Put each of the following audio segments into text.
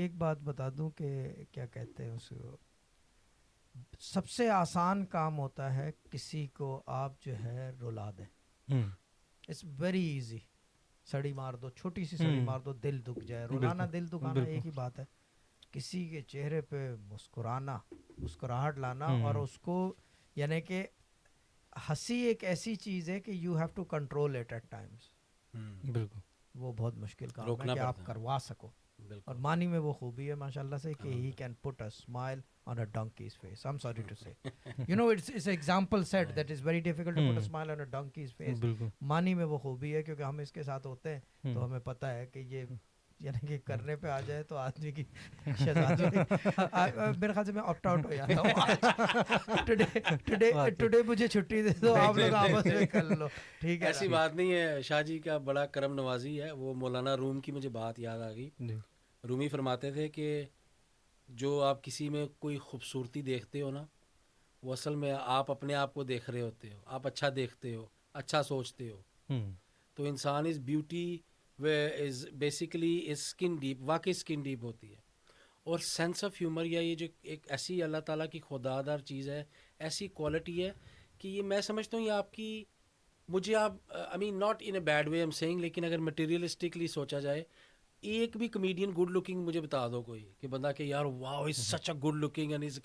ایک بات بتا دوں کہ کیا کہتے ہیں اس کو, سب سے آسان کام ہوتا ہے کسی کو آپ جو ہے رلا دیں. It's very easy. سڑی مار دو, چھوٹی سی سڑی مار دو, دل دکھ جائے. رلانا دل دکھانا ایک ہی بات ہے. کسی کے چہرے پہ مسکرانا, مسکراہٹ لانا, اور اس کو یعنی کہ ہنسی ایک ایسی چیز ہے کہ you have to control it at times. بالکل وہ بہت مشکل کام ہے کہ آپ کروا سکو. اور مانی میں وہ خوبی ہے ماشاء اللہ سے کہ he can put a smile on a donkey's face. I'm sorry to say. You know, it's an example set that is very difficult to put a smile on a donkey's face. مانی میں وہ خوبی ہے کیونکہ ہم اس کے ساتھ ہوتے ہیں تو ہمیں پتہ ہے کہ یہ یعنی کہ کرنے پہ آ جائے تو آدمی کی شہزادی. میرے خیال سے میں آپٹ آؤٹ ہو جاتا ہوں. ٹوڈے مجھے چھٹی دے دو, آپ لوگ آپس میں کر لو, ٹھیک ہے. ایسی بات نہیں ہے, شاہ جی کا بڑا کرم نوازی ہے. وہ مولانا روم کی مجھے بات یاد آ گئی. رومی فرماتے تھے کہ جو آپ کسی میں کوئی خوبصورتی دیکھتے ہو نا, وہ اصل میں آپ اپنے آپ کو دیکھ رہے ہوتے ہو. آپ اچھا دیکھتے ہو, اچھا سوچتے ہو. تو انسان is beauty is basically is skin deep, واقعی اسکن ڈیپ ہوتی ہے. اور سینس آف ہیومر یا یہ جو ایک ایسی اللہ تعالیٰ کی خدادار چیز ہے, ایسی کوالٹی ہے کہ یہ میں سمجھتا ہوں یہ آپ کی, مجھے آپ I mean not in a bad way am seeing, لیکن اگر مٹیریلسٹکلی سوچا جائے, ایک بھی کمیڈین گڈ لکنگ مجھے بتا دو کوئی کہ بندہ کہ یار wow is such a good looking and is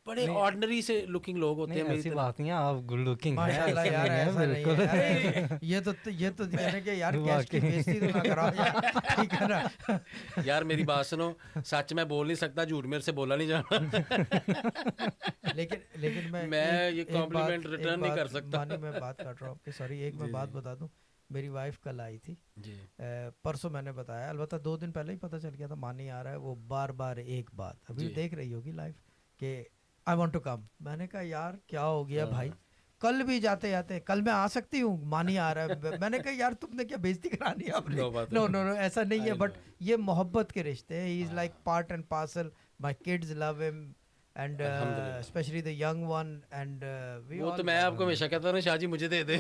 بڑے آرڈنری سے لکنگ لوگ ہوتے ہیں. ایسی بات نہیں ہے, آپ گڈ لکنگ ہیں ماشاءاللہ یار, ایسا نہیں ہے. یہ تو یعنی کہ یار گیسٹ کی بےزتی تو نہ کراؤ یار, ٹھیک ہے نا. یار میری بات سنو, سچ میں بول نہیں سکتا, جھوٹ میرے سے بولا نہیں جانا. لیکن میں یہ کمپلیمنٹ ریٹرن نہیں کر سکتا. میں بات کر رہا ہوں کہ سوری, ایک میں بات بتا دوں. میری وائف کل آئی تھی, پرسوں میں نے بتایا, البتہ 2 دن پہلے ہی پتہ چل گیا تھا مانی آ رہا ہے. وہ بار بار ایک بات, ابھی دیکھ رہی ہوگی لائف, کہ آئی وانٹ ٹو کم. میں نے کہا یار کیا ہو گیا بھائی, کل بھی جاتے جاتے کل میں آ سکتی ہوں, مانی آ رہا ہے. میں نے کہا یار تم نے کیا بےزتی کرانی ہے اپنی. نو نو نو ایسا نہیں ہے, بٹ یہ محبت کے رشتے ہیں. He is like part and parcel. My kids love him and especially the young one. And وہ تو میں آپ کو ہمیشہ کہتا ہوں شاہ جی مجھے دے دے,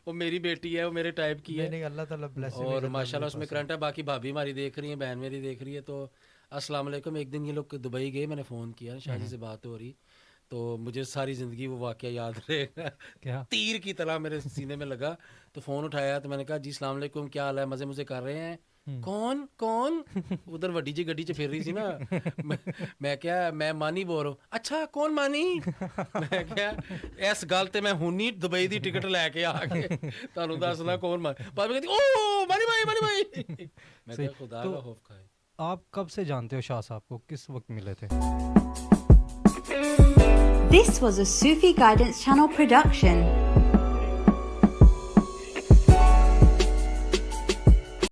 وہ میری بیٹی ہے, وہ میرے ٹائپ کی ہے. نہیں, اللہ تعالیٰ بلیس, اور ماشاء اللہ اس میں کرنٹ ہے. باقی بھابھی ہماری دیکھ رہی ہیں, بہن میری دیکھ رہی ہے. تو السلام علیکم. ایک دن یہ لوگ دبئی گئے, میں نے فون کیا, شاہ جی سے بات ہو رہی, تو مجھے ساری زندگی وہ واقعہ یاد رہے گا, تیر کی طرح میرے سینے میں لگا. تو فون اٹھایا تو میں نے کہا جی السلام علیکم, کیا حال ہے, مزے مزے کر رہے ہیں. کون کون ادھر وڈی جی گڈی چ پھر رہی سی نا. میں کیا میں مانی بول رہا ہوں. اچھا کون مانی؟ میں کیا اس گل تے میں ہونی دبئی دی ٹکٹ لے کے آ کے تانوں دسنا کون مانی. بھابی کہتی او مانی بھائی, مانی بھائی. میں کہا خدا کا خوف کھائے. آپ کب سے جانتے ہو شاہ صاحب کو, کس وقت ملے تھے؟ This was a Sufi Guidance Channel production.